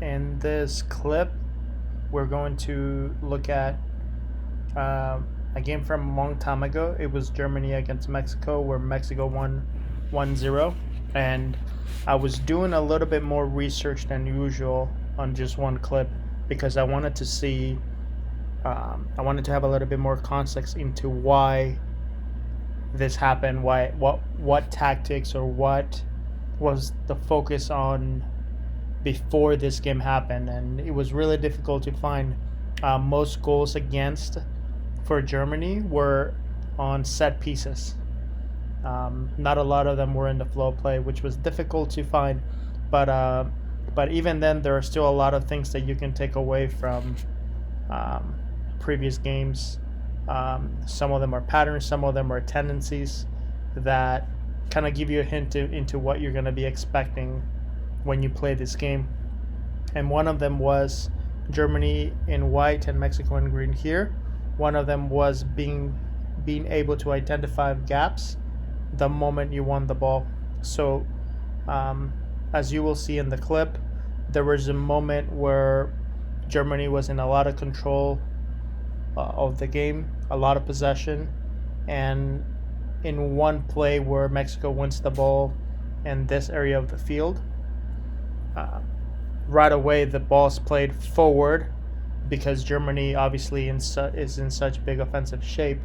In this clip, we're going to look at a game from a long time ago. It was Germany against Mexico, where Mexico won 1-0. And I was doing a little bit more research than usual on just one clip because I wanted to see, I wanted to have a little bit more context into why this happened, what tactics or what was the focus on before this game happened. And it was really difficult to find most goals against for Germany were on set pieces. Not a lot of them were in the flow play, which was difficult to find. But even then, there are still a lot of things that you can take away from previous games. Some of them are patterns, some of them are tendencies that kind of give you a hint into what you're going to be expecting when you play this game. And one of them was Germany in white and Mexico in green here. One of them was being able to identify gaps the moment you won the ball. So as you will see in the clip, there was a moment where Germany was in a lot of control of the game, a lot of possession, and in one play where Mexico wins the ball in this area of the field, right away the ball's played forward because Germany obviously is in such big offensive shape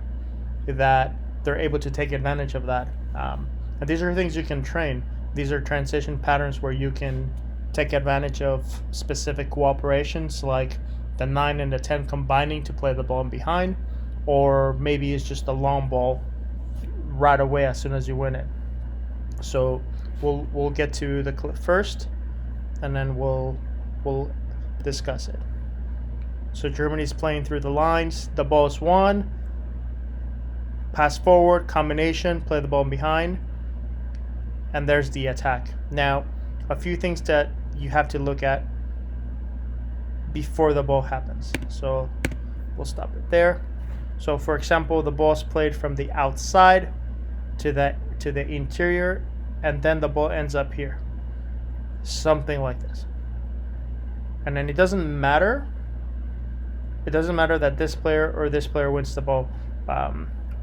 that they're able to take advantage of that. And these are things you can train. These are transition patterns where you can take advantage of specific cooperations, like the 9 and the 10 combining to play the ball in behind, or maybe it's just a long ball right away as soon as you win it. So we'll get to the clip first, and then we'll discuss it. So Germany's playing through the lines. The ball is won. Pass forward, combination, play the ball in behind, and there's the attack. Now, a few things that you have to look at before the ball happens. So we'll stop it there. So for example, the ball's played from the outside to the interior, and then the ball ends up here. Something like this. And then it doesn't matter that this player or this player wins the ball.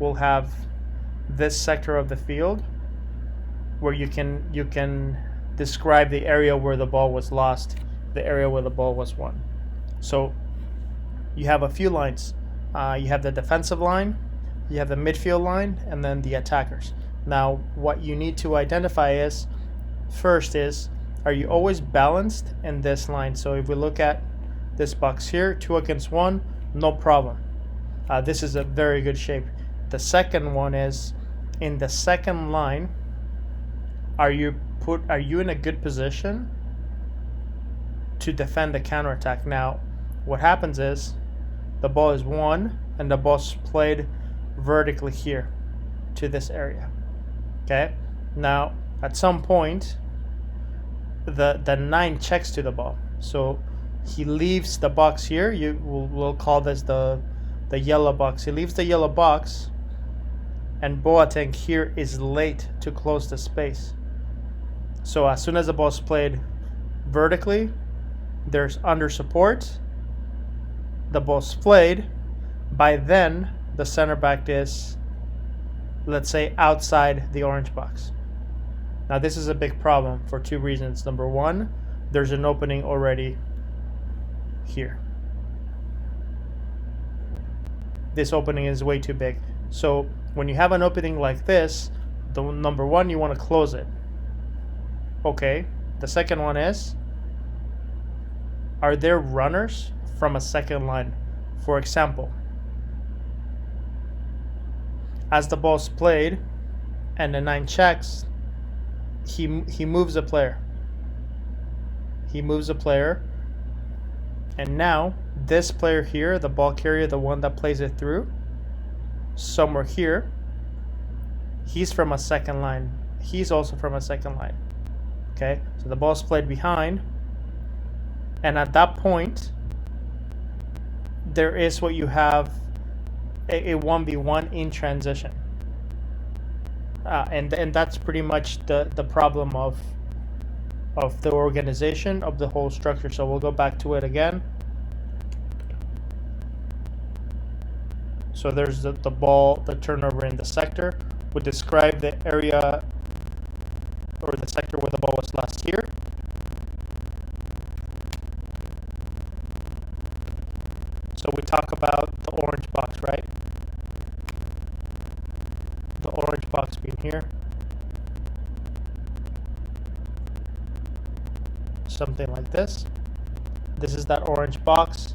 We'll have this sector of the field where you can describe the area where the ball was lost, the area where the ball was won. So you have a few lines. You have the defensive line, you have the midfield line, and then the attackers. Now, what you need to identify is, first is, are you always balanced in this line? So if we look at this box here, 2 against 1, no problem. This is a very good shape. The second one is, in the second line, are you in a good position to defend the counterattack? Now, what happens is the ball is won and the ball's played vertically here to this area. Okay? Now, at some point, the 9 checks to the ball. So he leaves the box here. We'll call this the yellow box. He leaves the yellow box, and Boateng here is late to close the space. So as soon as the ball's played vertically, there's under support, the ball's played. By then, the center back is, let's say, outside the orange box. Now this is a big problem for 2 reasons. Number 1, there's an opening already here. This opening is way too big. So when you have an opening like this, number 1, you want to close it. Okay. The second one is, are there runners from a second line? For example, as the ball's played and the 9 checks, he moves a player. He moves a player, and now this player here, the ball carrier, the one that plays it through, somewhere here, he's from a second line. He's also from a second line. Okay, so the ball's played behind, and at that point, there is what you have, a 1v1 in transition. And that's pretty much the problem of of the organization of the whole structure. So we'll go back to it again. So there's the ball, the turnover in the sector would describe the area or the sector where the ball was last here. So we talk about the orange box, right? The orange box being here. Something like this. This is that orange box.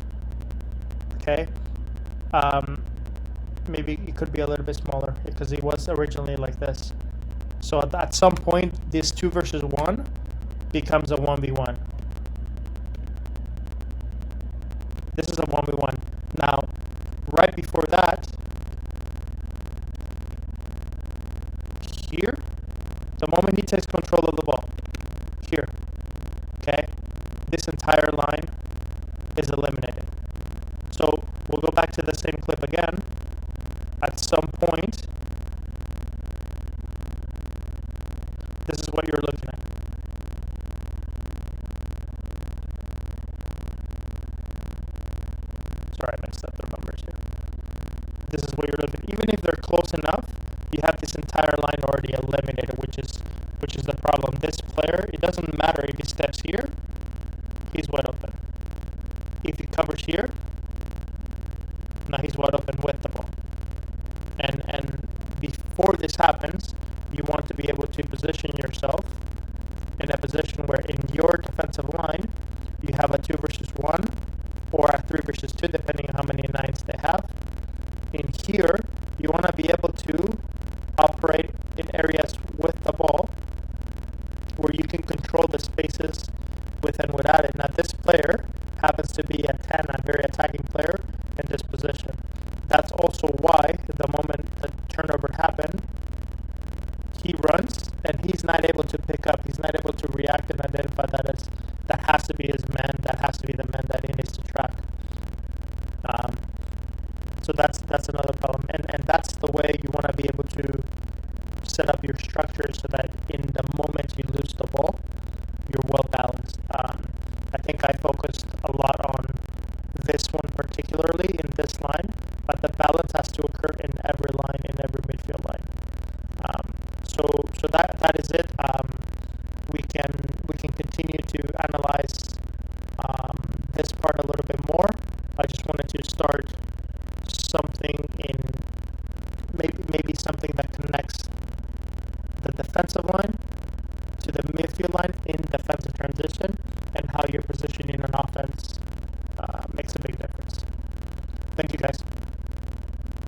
Okay. Maybe it could be a little bit smaller because it was originally like this. So at some point, this 2 versus 1 becomes a 1v1. This is a 1v1. Now, right before that, here, the moment he takes control of the ball, here, okay, this entire line is eliminated. So we'll go back to the same clip again. At some point, this is what you're looking at. Sorry, I mixed up the numbers here. This is what you're looking at. Even if they're close enough, you have this entire line already eliminated, which is the problem. This player, it doesn't matter if he steps here, he's wide open. If he covers here, now he's wide open with the ball. And before this happens, you want to be able to position yourself in a position where in your defensive line, you have a 2 versus 1 or a 3 versus 2, depending on how many 9s they have. In here, you want to be able to operate in areas with the ball where you can control the spaces with and without it. Now, this player happens to be a 10, a very attacking player in this position. That's also why the moment the turnover happened, he runs and he's not able to pick up. He's not able to react and identify that has to be his man. That has to be the man that he needs to track. So that's another problem, and that's the way you want to be able to set up your structure so that in the moment you lose the ball, you're well balanced. I think I focused a lot on this one particularly in this line, but the balance has to occur in every line, in every midfield line. So that is it. We can continue to analyze this part a little bit more. I just wanted to start something in maybe something that connects the defensive line to the midfield line in defensive transition, and how you're positioning an offense makes a big difference. Thank you, guys.